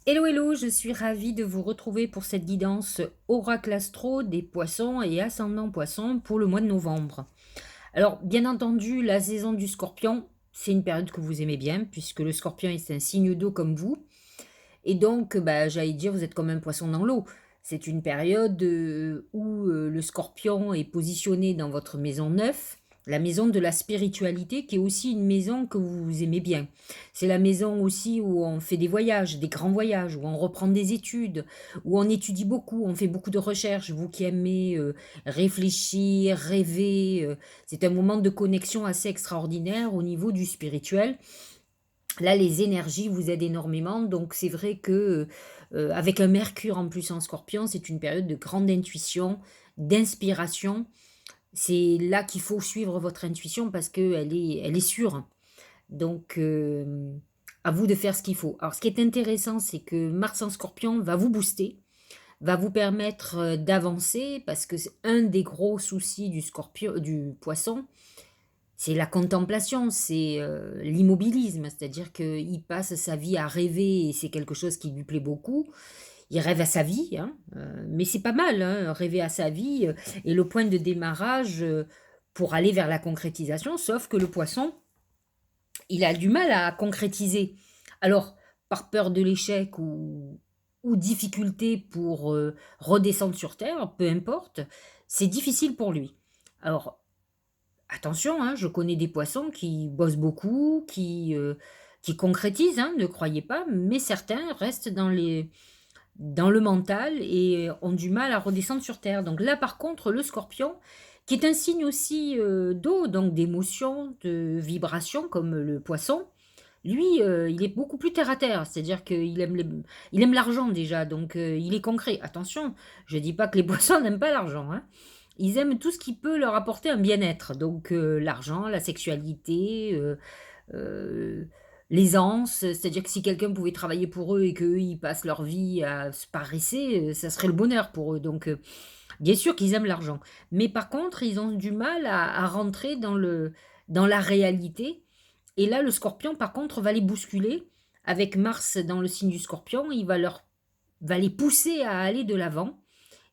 Hello, hello, je suis ravie de vous retrouver pour cette guidance Oracle Astro des poissons et ascendant poissons pour le mois de novembre. Alors, bien entendu, la saison du scorpion, c'est une période que vous aimez bien, puisque le scorpion est un signe d'eau comme vous. Et donc, bah, j'allais dire, vous êtes comme un poisson dans l'eau. C'est une période où le scorpion est positionné dans votre maison 9, la maison de la spiritualité, qui est aussi une maison que vous aimez bien. C'est la maison aussi où on fait des voyages, des grands voyages, où on reprend des études, où on étudie beaucoup, on fait beaucoup de recherches. Vous qui aimez réfléchir, rêver, c'est un moment de connexion assez extraordinaire au niveau du spirituel. Là, les énergies vous aident énormément, donc c'est vrai que, avec un Mercure en plus en Scorpion, c'est une période de grande intuition, d'inspiration. C'est là qu'il faut suivre votre intuition parce qu'elle est sûre. Donc, à vous de faire ce qu'il faut. Alors ce qui est intéressant, c'est que Mars en Scorpion va vous booster, va vous permettre, d'avancer parce que c'est un des gros soucis du Poisson, c'est la contemplation, c'est, l'immobilisme, c'est-à-dire qu'il passe sa vie à rêver et c'est quelque chose qui lui plaît beaucoup. Il rêve à sa vie, hein, mais c'est pas mal, hein, rêver à sa vie, et le point de démarrage, pour aller vers la concrétisation, sauf que le poisson, il a du mal à concrétiser. Alors, par peur de l'échec ou difficulté pour, redescendre sur terre, peu importe, c'est difficile pour lui. Alors attention, hein, je connais des poissons qui bossent beaucoup, qui concrétisent, hein, ne croyez pas, mais certains restent dans le mental et ont du mal à redescendre sur terre. Donc là, par contre, le scorpion, qui est un signe aussi d'eau, donc d'émotion, de vibration, comme le poisson, lui, il est beaucoup plus terre à terre, c'est-à-dire il aime l'argent déjà, donc il est concret. Attention, je ne dis pas que les poissons n'aiment pas l'argent, hein. Ils aiment tout ce qui peut leur apporter un bien-être, donc l'argent, la sexualité, heu, l'aisance, c'est-à-dire que si quelqu'un pouvait travailler pour eux et qu'eux, ils passent leur vie à se paresser, ça serait le bonheur pour eux, donc bien sûr qu'ils aiment l'argent. Mais par contre, ils ont du mal à rentrer dans la réalité et là, le Scorpion, par contre, va les bousculer avec Mars dans le signe du Scorpion, va les pousser à aller de l'avant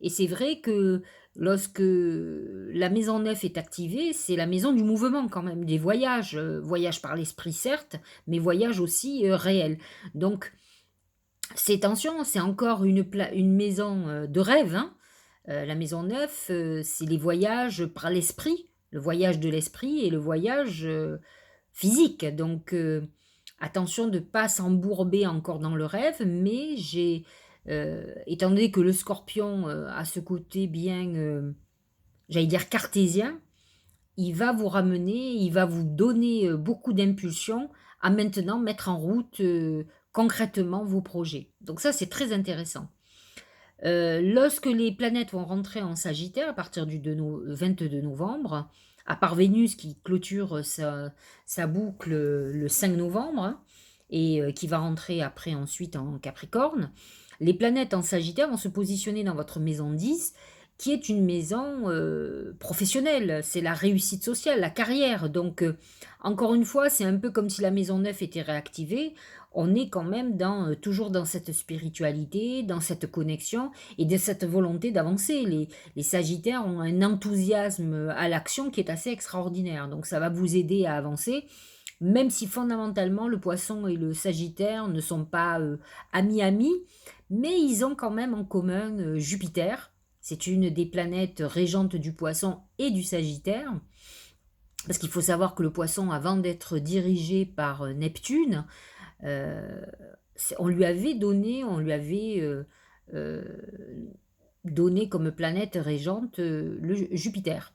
et c'est vrai que lorsque la maison 9 est activée, c'est la maison du mouvement quand même, des voyages, voyages par l'esprit certes, mais voyages aussi, réels. Donc ces tensions, c'est encore une maison, de rêve, hein. La maison 9, c'est les voyages par l'esprit, le voyage de l'esprit et le voyage, physique. Donc attention de ne pas s'embourber encore dans le rêve, mais étant donné que le Scorpion, a ce côté bien, j'allais dire cartésien, il va vous donner, beaucoup d'impulsion à maintenant mettre en route, concrètement vos projets. Donc ça, c'est très intéressant. Lorsque les planètes vont rentrer en Sagittaire à partir du 22 novembre, à part Vénus qui clôture sa boucle, le 5 novembre, hein, et qui va rentrer après ensuite en Capricorne, les planètes en Sagittaire vont se positionner dans votre maison 10, qui est une maison, professionnelle. C'est la réussite sociale, la carrière. Donc, encore une fois, c'est un peu comme si la maison 9 était réactivée. On est quand même toujours dans cette spiritualité, dans cette connexion et de cette volonté d'avancer. Les Sagittaires ont un enthousiasme à l'action qui est assez extraordinaire. Donc ça va vous aider à avancer, même si fondamentalement le Poisson et le Sagittaire ne sont pas amis-amis, mais ils ont quand même en commun Jupiter. C'est une des planètes régentes du Poisson et du Sagittaire. Parce qu'il faut savoir que le Poisson, avant d'être dirigé par Neptune, Heu, on lui avait, donné comme planète régente, le Jupiter.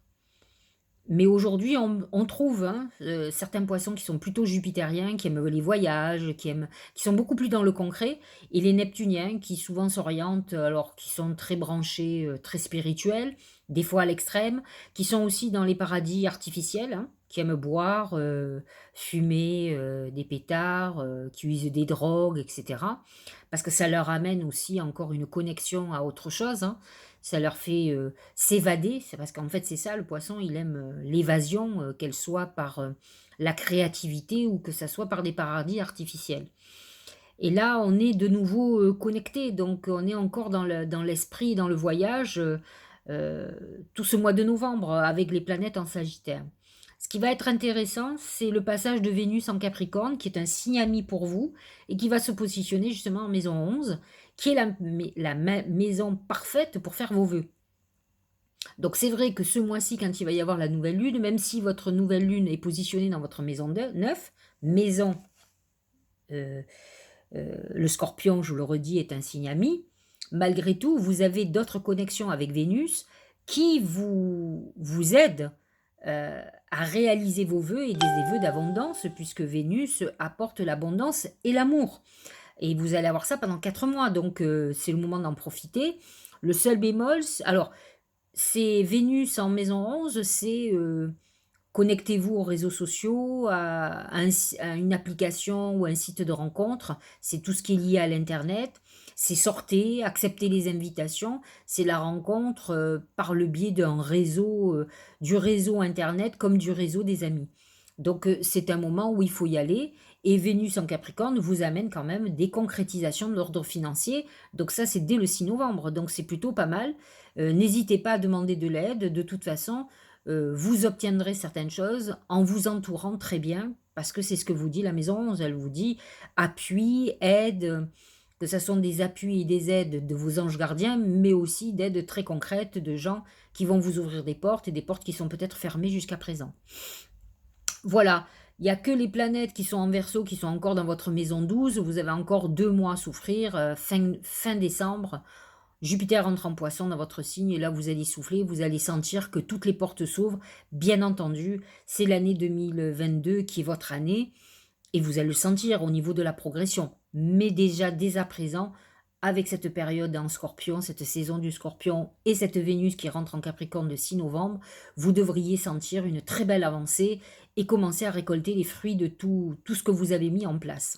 Mais aujourd'hui, on trouve, hein, certains poissons qui sont plutôt jupitériens, qui aiment les voyages, qui sont beaucoup plus dans le concret et les neptuniens qui souvent s'orientent, alors qui sont très branchés, très spirituels, des fois à l'extrême, qui sont aussi dans les paradis artificiels, hein, qui aiment boire, fumer, des pétards, qui usent des drogues et cetera. Parce que ça leur amène aussi encore une connexion à autre chose, hein. Ça leur fait, s'évader, c'est parce qu'en fait, c'est ça le poisson, il aime, l'évasion, qu'elle soit par, la créativité ou que ça soit par des paradis artificiels. Et là, on est de nouveau, connecté, donc on est encore dans l'esprit, dans le voyage, tout ce mois de novembre, avec les planètes en Sagittaire. Ce qui va être intéressant, c'est le passage de Vénus en Capricorne, qui est un signe ami pour vous et qui va se positionner justement en maison 11, qui est la maison parfaite pour faire vos vœux. Donc c'est vrai que ce mois-ci, quand il va y avoir la nouvelle lune, même si votre nouvelle lune est positionnée dans votre maison 9, maison, euh, le scorpion, je vous le redis, est un signe ami, malgré tout, vous avez d'autres connexions avec Vénus qui vous aident à réaliser vos vœux et des vœux d'abondance, puisque Vénus apporte l'abondance et l'amour. Et vous allez avoir ça pendant 4 mois, donc c'est le moment d'en profiter. Le seul bémol, alors, c'est Vénus en maison 11, c'est connectez-vous aux réseaux sociaux, à une application ou un site de rencontre. C'est tout ce qui est lié à l'Internet. C'est sortez, accepter les invitations. C'est la rencontre par le biais d'un réseau, du réseau Internet comme du réseau des amis. Donc c'est un moment où il faut y aller. Et Vénus en Capricorne vous amène quand même des concrétisations de l'ordre financier. Donc ça, c'est dès le 6 novembre. Donc c'est plutôt pas mal. N'hésitez pas à demander de l'aide. De toute façon, vous obtiendrez certaines choses en vous entourant très bien, parce que c'est ce que vous dit la maison 11. Elle vous dit appui, aide, que ce sont des appuis et des aides de vos anges gardiens, mais aussi d'aides très concrètes de gens qui vont vous ouvrir des portes, et des portes qui sont peut-être fermées jusqu'à présent. Voilà, il n'y a que les planètes qui sont en Verseau, qui sont encore dans votre maison 12. Vous avez encore 2 mois à souffrir, fin décembre. Jupiter entre en Poisson dans votre signe, et là vous allez souffler, vous allez sentir que toutes les portes s'ouvrent. Bien entendu, c'est l'année 2022 qui est votre année, et vous allez le sentir au niveau de la progression. Mais déjà, dès à présent, avec cette période en Scorpion, cette saison du Scorpion et cette Vénus qui rentre en Capricorne le 6 novembre, vous devriez sentir une très belle avancée et commencer à récolter les fruits de tout ce que vous avez mis en place.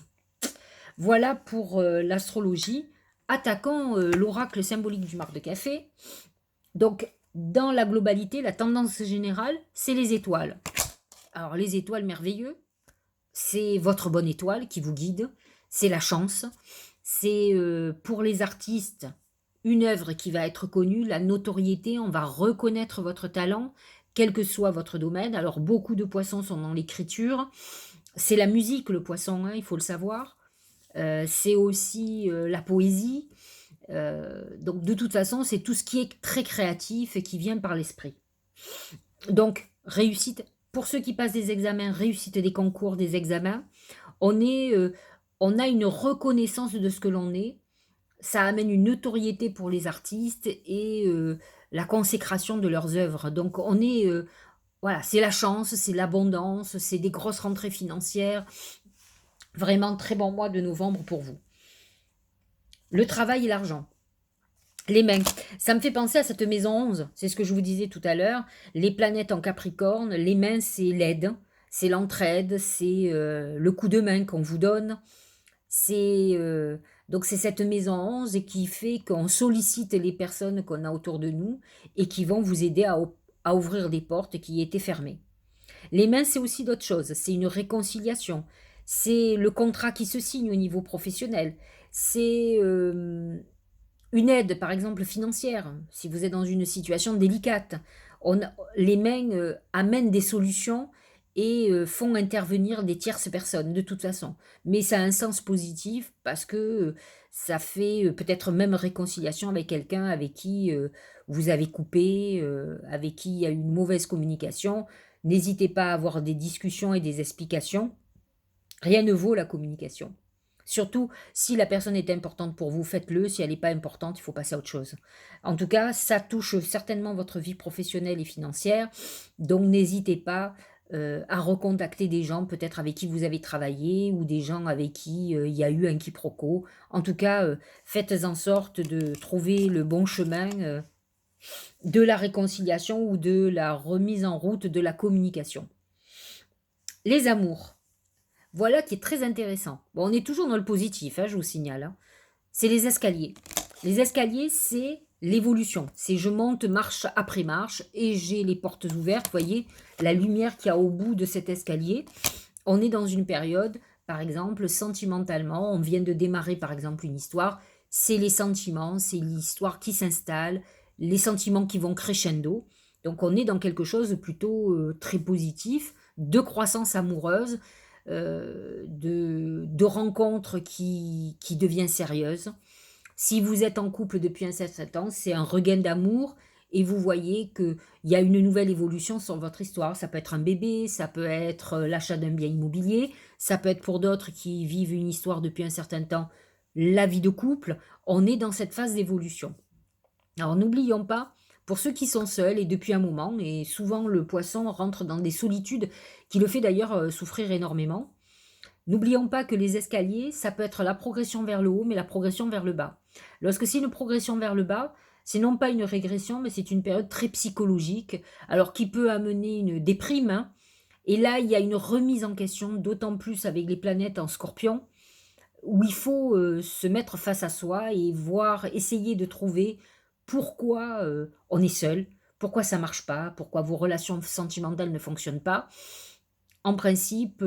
Voilà pour l'astrologie. Attaquons l'oracle symbolique du marc de café. Donc, dans la globalité, la tendance générale, c'est les étoiles. Alors, les étoiles merveilleux, c'est votre bonne étoile qui vous guide, c'est la chance, c'est pour les artistes une œuvre qui va être connue, la notoriété, on va reconnaître votre talent, quel que soit votre domaine. Alors, beaucoup de poissons sont dans l'écriture, c'est la musique, le poisson, hein, il faut le savoir. C'est aussi la poésie. Donc de toute façon, c'est tout ce qui est très créatif et qui vient par l'esprit. Donc, réussite, pour ceux qui passent des examens, réussite des concours, des examens, on a une reconnaissance de ce que l'on est. Ça amène une notoriété pour les artistes et la consécration de leurs œuvres. Donc on est, voilà, c'est la chance, c'est l'abondance, c'est des grosses rentrées financières. Vraiment très bon mois de novembre pour vous. Le travail et l'argent. Les mains. Ça me fait penser à cette maison 11. C'est ce que je vous disais tout à l'heure. Les planètes en Capricorne. Les mains, c'est l'aide. C'est l'entraide. C'est le coup de main qu'on vous donne. Donc c'est cette maison 11 qui fait qu'on sollicite les personnes qu'on a autour de nous et qui vont vous aider à ouvrir des portes qui étaient fermées. Les mains, c'est aussi d'autres choses. C'est une réconciliation. C'est le contrat qui se signe au niveau professionnel. C'est une aide, par exemple, financière, si vous êtes dans une situation délicate. Les mains amènent des solutions et font intervenir des tierces personnes, de toute façon. Mais ça a un sens positif parce que ça fait peut-être même réconciliation avec quelqu'un avec qui vous avez coupé, avec qui il y a eu une mauvaise communication. N'hésitez pas à avoir des discussions et des explications. Rien ne vaut la communication. Surtout, si la personne est importante pour vous, faites-le. Si elle n'est pas importante, il faut passer à autre chose. En tout cas, ça touche certainement votre vie professionnelle et financière. Donc, n'hésitez pas à recontacter des gens peut-être avec qui vous avez travaillé ou des gens avec qui il y a eu un quiproquo. En tout cas, faites en sorte de trouver le bon chemin de la réconciliation ou de la remise en route de la communication. Les amours. Voilà qui est très intéressant. Bon, on est toujours dans le positif, hein, je vous signale. Hein. C'est les escaliers. Les escaliers, c'est l'évolution. C'est je monte marche après marche et j'ai les portes ouvertes. Vous voyez, la lumière qu'il y a au bout de cet escalier. On est dans une période par exemple, sentimentalement, on vient de démarrer, par exemple, une histoire, c'est les sentiments, c'est l'histoire qui s'installe, les sentiments qui vont crescendo. Donc on est dans quelque chose de plutôt très positif, de croissance amoureuse, de rencontres qui devient sérieuse. Si vous êtes en couple depuis un certain temps, c'est un regain d'amour et vous voyez qu'il y a une nouvelle évolution sur votre histoire. Ça peut être un bébé, ça peut être l'achat d'un bien immobilier, ça peut être pour d'autres qui vivent une histoire depuis un certain temps, la vie de couple. On est dans cette phase d'évolution. Alors n'oublions pas, pour ceux qui sont seuls et depuis un moment, et souvent le poisson rentre dans des solitudes qui le fait d'ailleurs souffrir énormément. N'oublions pas que les escaliers, ça peut être la progression vers le haut, mais la progression vers le bas. Lorsque c'est une progression vers le bas, c'est non pas une régression, mais c'est une période très psychologique, alors qui peut amener une déprime, hein. Et là, il y a une remise en question, d'autant plus avec les planètes en scorpion, où il faut se mettre face à soi et voir, essayer de trouver pourquoi on est seul, pourquoi ça marche pas, pourquoi vos relations sentimentales ne fonctionnent pas. En principe,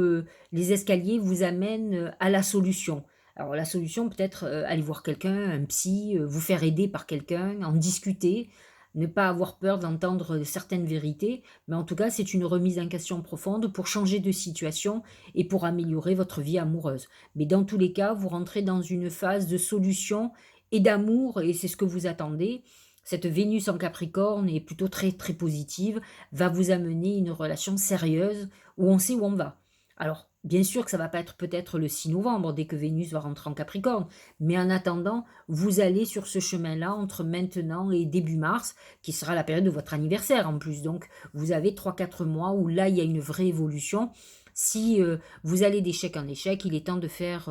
les escaliers vous amènent, à la solution. Alors la solution peut-être, aller voir quelqu'un, un psy, vous faire aider par quelqu'un, en discuter, ne pas avoir peur d'entendre certaines vérités, mais en tout cas, c'est une remise en question profonde pour changer de situation et pour améliorer votre vie amoureuse. Mais dans tous les cas, vous rentrez dans une phase de solution et d'amour et c'est ce que vous attendez. Cette Vénus en Capricorne est plutôt très, très positive, va vous amener une relation sérieuse où on sait où on va. Alors, bien sûr que ça va pas être peut-être le 6 novembre, dès que Vénus va rentrer en Capricorne, mais en attendant, vous allez sur ce chemin-là entre maintenant et début mars, qui sera la période de votre anniversaire en plus. Donc, vous avez 3 4 mois où là, il y a une vraie évolution. Si vous allez d'échec en échec, il est temps de faire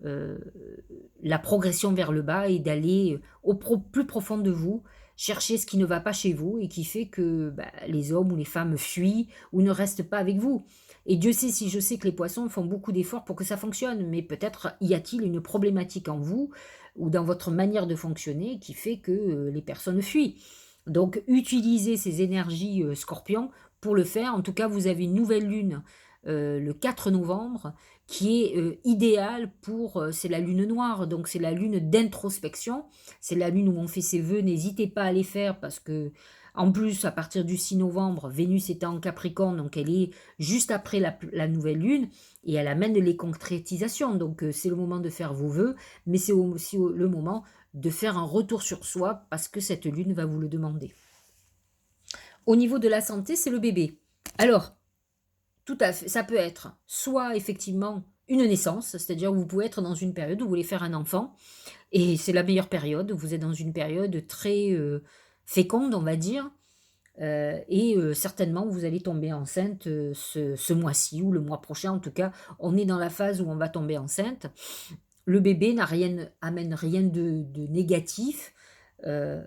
euh, la progression vers le bas et d'aller plus profond de vous, chercher ce qui ne va pas chez vous et qui fait que bah, les hommes ou les femmes fuient ou ne restent pas avec vous. Et Dieu sait si je sais que les poissons font beaucoup d'efforts pour que ça fonctionne, mais peut-être y a-t-il une problématique en vous ou dans votre manière de fonctionner qui fait que les personnes fuient. Donc utilisez ces énergies scorpions pour le faire. En tout cas, vous avez une nouvelle lune le 4 novembre qui est idéale pour, c'est la lune noire, donc c'est la lune d'introspection, c'est la lune où on fait ses vœux, n'hésitez pas à les faire parce que en plus, à partir du 6 novembre, Vénus est en Capricorne, donc elle est juste après la nouvelle lune, et elle amène les concrétisations. Donc c'est le moment de faire vos vœux, mais c'est aussi le moment de faire un retour sur soi, parce que cette lune va vous le demander. Au niveau de la santé, c'est le bébé. Alors, tout à fait, ça peut être soit effectivement une naissance, c'est-à-dire vous pouvez être dans une période où vous voulez faire un enfant, et c'est la meilleure période, vous êtes dans une période très féconde, on va dire, et certainement vous allez tomber enceinte ce mois-ci ou le mois prochain, en tout cas, on est dans la phase où on va tomber enceinte. Le bébé amène rien de négatif, euh,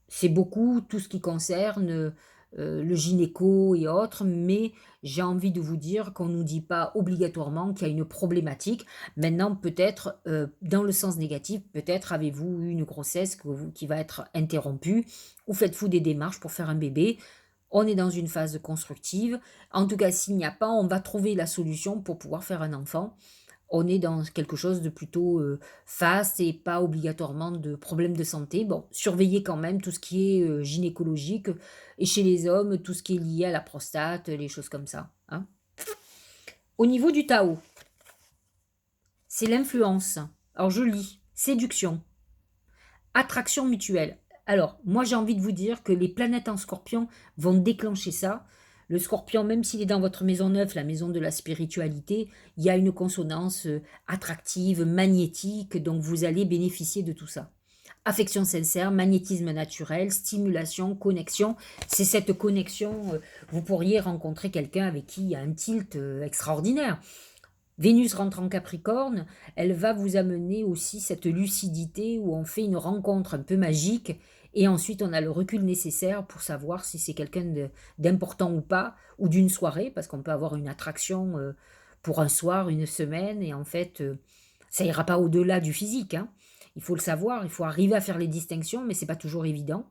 c'est beaucoup tout ce qui concerne le gynéco et autres, mais j'ai envie de vous dire qu'on ne nous dit pas obligatoirement qu'il y a une problématique. Maintenant, peut-être, dans le sens négatif, peut-être avez-vous eu une grossesse qui va être interrompue, ou faites-vous des démarches pour faire un bébé. On est dans une phase constructive. En tout cas, s'il n'y a pas, on va trouver la solution pour pouvoir faire un enfant. On est dans quelque chose de plutôt fast et pas obligatoirement de problèmes de santé. Bon, surveillez quand même tout ce qui est gynécologique et chez les hommes, tout ce qui est lié à la prostate, les choses comme ça, hein. Au niveau du Tao, c'est l'influence. Alors je lis, séduction, attraction mutuelle. Alors, moi j'ai envie de vous dire que les planètes en scorpion vont déclencher ça. Le scorpion, même s'il est dans votre maison neuve, la maison de la spiritualité, il y a une consonance attractive, magnétique, donc vous allez bénéficier de tout ça. Affection sincère, magnétisme naturel, stimulation, connexion. C'est cette connexion, vous pourriez rencontrer quelqu'un avec qui il y a un tilt extraordinaire. Vénus rentre en Capricorne, elle va vous amener aussi cette lucidité où on fait une rencontre un peu magique et ensuite on a le recul nécessaire pour savoir si c'est quelqu'un d'important ou pas, ou d'une soirée, parce qu'on peut avoir une attraction pour un soir, une semaine, et en fait ça ira pas au-delà du physique, hein. Il faut le savoir, il faut arriver à faire les distinctions, mais c'est pas toujours évident.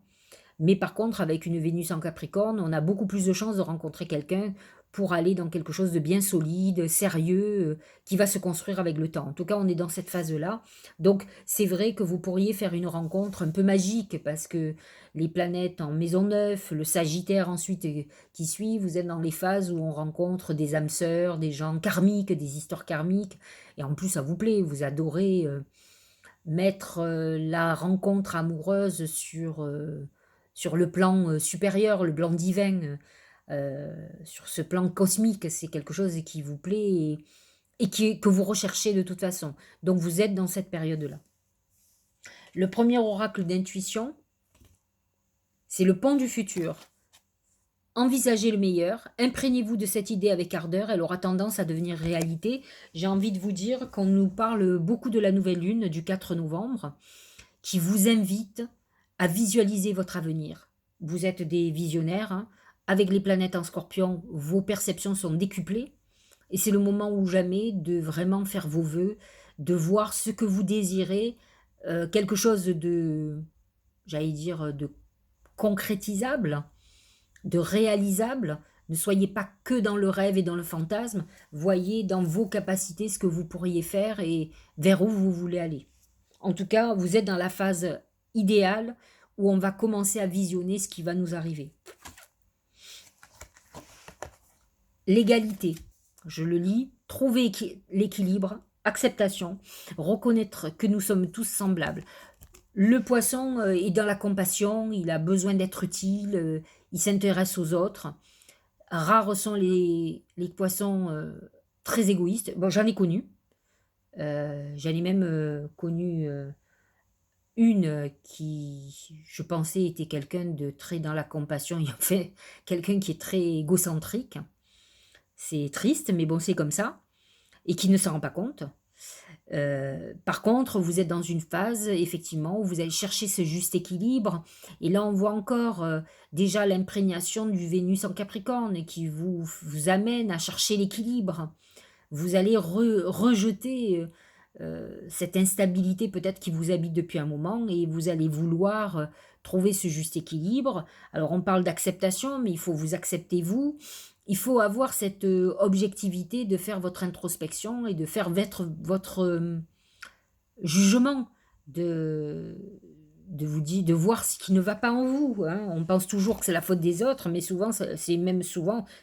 Mais par contre, avec une Vénus en Capricorne, on a beaucoup plus de chances de rencontrer quelqu'un pour aller dans quelque chose de bien solide, sérieux, qui va se construire avec le temps. En tout cas, on est dans cette phase-là. Donc, c'est vrai que vous pourriez faire une rencontre un peu magique parce que les planètes en maison 9, le Sagittaire ensuite qui suit, vous êtes dans les phases où on rencontre des âmes sœurs, des gens karmiques, des histoires karmiques. Et en plus, ça vous plaît, vous adorez mettre la rencontre amoureuse sur le plan supérieur, le plan divin, sur ce plan cosmique. C'est quelque chose qui vous plaît et que vous recherchez de toute façon. Donc vous êtes dans cette période-là. Le premier oracle d'intuition, c'est le pont du futur. Envisagez le meilleur, imprégnez-vous de cette idée avec ardeur, elle aura tendance à devenir réalité. J'ai envie de vous dire qu'on nous parle beaucoup de la nouvelle lune du 4 novembre, qui vous invite à visualiser votre avenir. Vous êtes des visionnaires, hein. Avec les planètes en scorpion, vos perceptions sont décuplées, et c'est le moment ou jamais de vraiment faire vos vœux, de voir ce que vous désirez, quelque chose de, j'allais dire, de concrétisable, de réalisable. Ne soyez pas que dans le rêve et dans le fantasme, voyez dans vos capacités ce que vous pourriez faire et vers où vous voulez aller. En tout cas, vous êtes dans la phase idéale où on va commencer à visionner ce qui va nous arriver. L'égalité, je le lis, trouver l'équilibre, acceptation, reconnaître que nous sommes tous semblables. Le poisson est dans la compassion, il a besoin d'être utile, il s'intéresse aux autres. Rares sont les poissons très égoïstes. Bon, j'en ai connu. J'en ai même connu une qui, je pensais, était quelqu'un de très dans la compassion, et en fait, quelqu'un qui est très égocentrique. C'est triste, mais bon, c'est comme ça. Et qui ne s'en rend pas compte. Par contre, vous êtes dans une phase, effectivement, où vous allez chercher ce juste équilibre. Et là, on voit encore déjà l'imprégnation du Vénus en Capricorne qui vous amène à chercher l'équilibre. Vous allez rejeter cette instabilité peut-être qui vous habite depuis un moment et vous allez vouloir trouver ce juste équilibre. Alors, on parle d'acceptation, mais il faut vous accepter vous. Il faut avoir cette objectivité de faire votre introspection et de faire votre jugement, de vous dire, de voir ce qui ne va pas en vous, hein. On pense toujours que c'est la faute des autres, mais souvent,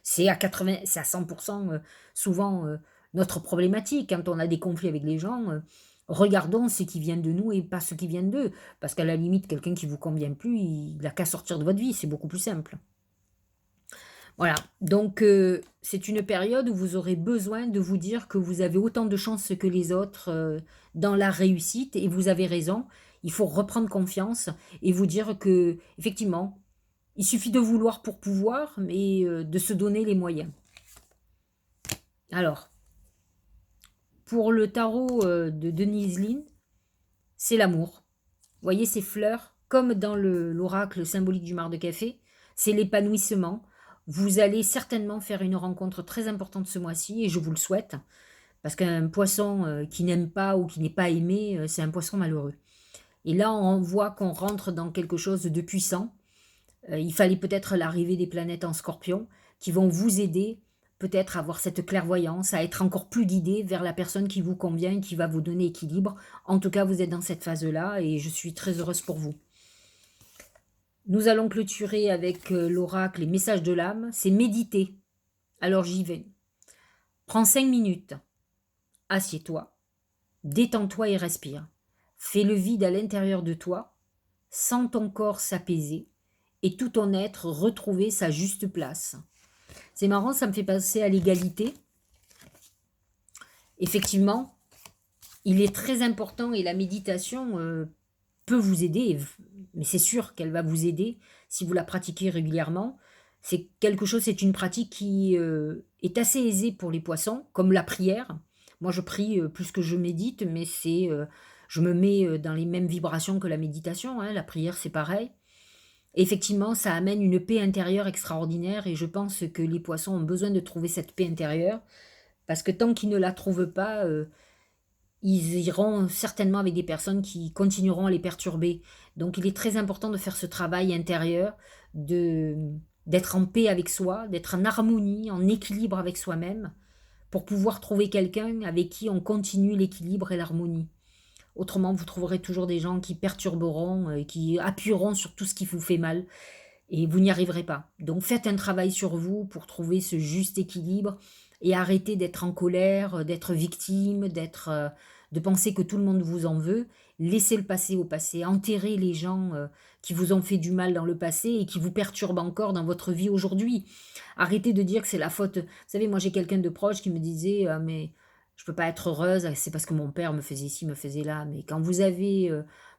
c'est à 80, c'est à 100% souvent notre problématique. Quand on a des conflits avec les gens, regardons ce qui vient de nous et pas ce qui vient d'eux. Parce qu'à la limite, quelqu'un qui vous convient plus, il n'a qu'à sortir de votre vie, c'est beaucoup plus simple. Voilà, donc c'est une période où vous aurez besoin de vous dire que vous avez autant de chances que les autres dans la réussite et vous avez raison. Il faut reprendre confiance et vous dire que effectivement, il suffit de vouloir pour pouvoir, mais de se donner les moyens. Alors, pour le tarot de Denise Lynn, c'est l'amour. Vous voyez ces fleurs, comme dans l'oracle symbolique du mar de café, c'est l'épanouissement. Vous allez certainement faire une rencontre très importante ce mois-ci et je vous le souhaite. Parce qu'un poisson qui n'aime pas ou qui n'est pas aimé, c'est un poisson malheureux. Et là, on voit qu'on rentre dans quelque chose de puissant. Il fallait peut-être l'arrivée des planètes en scorpion qui vont vous aider peut-être à avoir cette clairvoyance, à être encore plus guidé vers la personne qui vous convient, qui va vous donner équilibre. En tout cas, vous êtes dans cette phase-là et je suis très heureuse pour vous. Nous allons clôturer avec l'oracle, les messages de l'âme. C'est méditer. Alors j'y vais. Prends 5 minutes. Assieds-toi. Détends-toi et respire. Fais le vide à l'intérieur de toi. Sens ton corps s'apaiser et tout ton être retrouver sa juste place. C'est marrant, ça me fait penser à l'égalité. Effectivement, il est très important et la méditation peut vous aider, mais c'est sûr qu'elle va vous aider si vous la pratiquez régulièrement. C'est quelque chose, c'est une pratique qui est assez aisée pour les poissons, comme la prière. Moi, je prie plus que je médite, mais je me mets dans les mêmes vibrations que la méditation, hein. La prière, c'est pareil. Et effectivement, ça amène une paix intérieure extraordinaire et je pense que les poissons ont besoin de trouver cette paix intérieure parce que tant qu'ils ne la trouvent pas, ils iront certainement avec des personnes qui continueront à les perturber. Donc il est très important de faire ce travail intérieur, de d'être en paix avec soi, d'être en harmonie, en équilibre avec soi-même, pour pouvoir trouver quelqu'un avec qui on continue l'équilibre et l'harmonie. Autrement, vous trouverez toujours des gens qui perturberont, qui appuieront sur tout ce qui vous fait mal, et vous n'y arriverez pas. Donc faites un travail sur vous pour trouver ce juste équilibre et arrêtez d'être en colère, d'être victime, de penser que tout le monde vous en veut. Laissez le passé au passé, enterrez les gens qui vous ont fait du mal dans le passé et qui vous perturbent encore dans votre vie aujourd'hui. Arrêtez de dire que c'est la faute. Vous savez, moi j'ai quelqu'un de proche qui me disait mais je peux pas être heureuse, c'est parce que mon père me faisait ci, me faisait là. Mais quand vous avez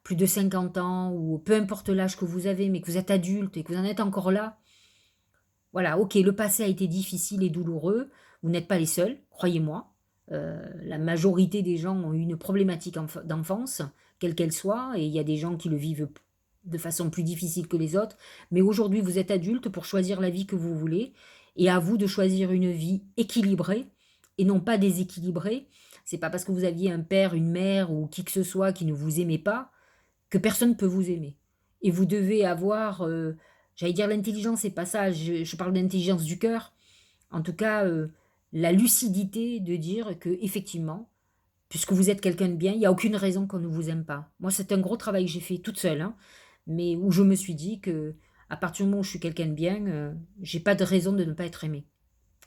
plus de 50 ans ou peu importe l'âge que vous avez, mais que vous êtes adulte et que vous en êtes encore là, voilà, ok, le passé a été difficile et douloureux, vous n'êtes pas les seuls, croyez-moi. La majorité des gens ont eu une problématique d'enfance, quelle qu'elle soit, et il y a des gens qui le vivent de façon plus difficile que les autres. Mais aujourd'hui, vous êtes adulte pour choisir la vie que vous voulez, et à vous de choisir une vie équilibrée et non pas déséquilibrée. C'est pas parce que vous aviez un père, une mère ou qui que ce soit qui ne vous aimait pas que personne ne peut vous aimer. Et vous devez avoir, j'allais dire l'intelligence, c'est pas ça, je parle d'intelligence du cœur. En tout cas, la lucidité de dire que effectivement, puisque vous êtes quelqu'un de bien, il n'y a aucune raison qu'on ne vous aime pas. Moi, c'est un gros travail que j'ai fait toute seule, hein, mais où je me suis dit que à partir du moment où je suis quelqu'un de bien, j'ai pas de raison de ne pas être aimé.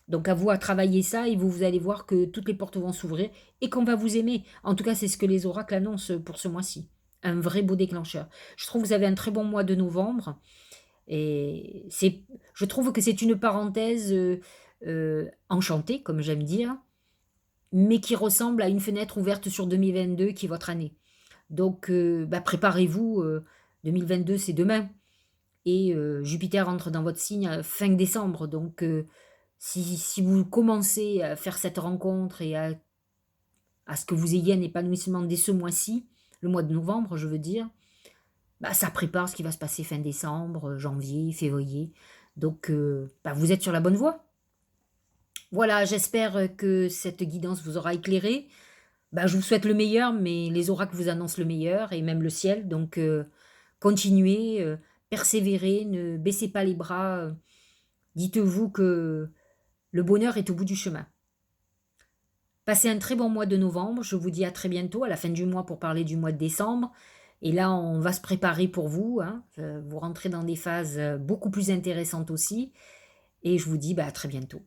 Donc à vous à travailler ça et vous allez voir que toutes les portes vont s'ouvrir et qu'on va vous aimer. En tout cas, c'est ce que les oracles annoncent pour ce mois-ci. Un vrai beau déclencheur. Je trouve que vous avez un très bon mois de novembre et je trouve que c'est une parenthèse enchantée, comme j'aime dire, mais qui ressemble à une fenêtre ouverte sur 2022 qui est votre année. Donc préparez-vous, 2022 c'est demain et Jupiter entre dans votre signe fin décembre. Donc si vous commencez à faire cette rencontre et à ce que vous ayez un épanouissement dès ce mois-ci, le mois de novembre, je veux dire, ça prépare ce qui va se passer fin décembre, janvier, février. Donc, vous êtes sur la bonne voie. Voilà, j'espère que cette guidance vous aura éclairé. Je vous souhaite le meilleur, mais les oracles vous annoncent le meilleur, et même le ciel. Donc, continuez, persévérez, ne baissez pas les bras. Dites-vous que le bonheur est au bout du chemin. Passez un très bon mois de novembre. Je vous dis à très bientôt, à la fin du mois, pour parler du mois de décembre. Et là, on va se préparer pour vous, hein. Vous rentrez dans des phases beaucoup plus intéressantes aussi. Et je vous dis à très bientôt.